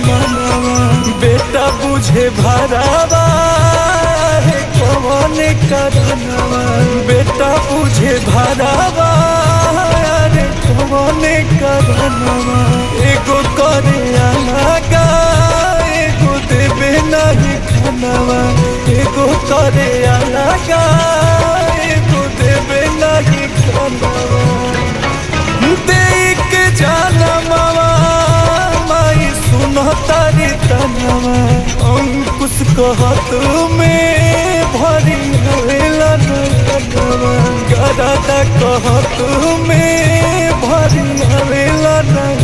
मनवा बेटा बुझे भरावा है कौन करनवा बेटा बुझे भरावा रे कौन करनवा एगो करे अलगा एगो देवे नहीं खानवा एगो करे अलगा एगो देवे नहीं खानवा देख जानवा माई सुनो तारी तनवा अंकुश कहत में भरी हवेला नवा गरादा कहत में भरी हवेला नवा।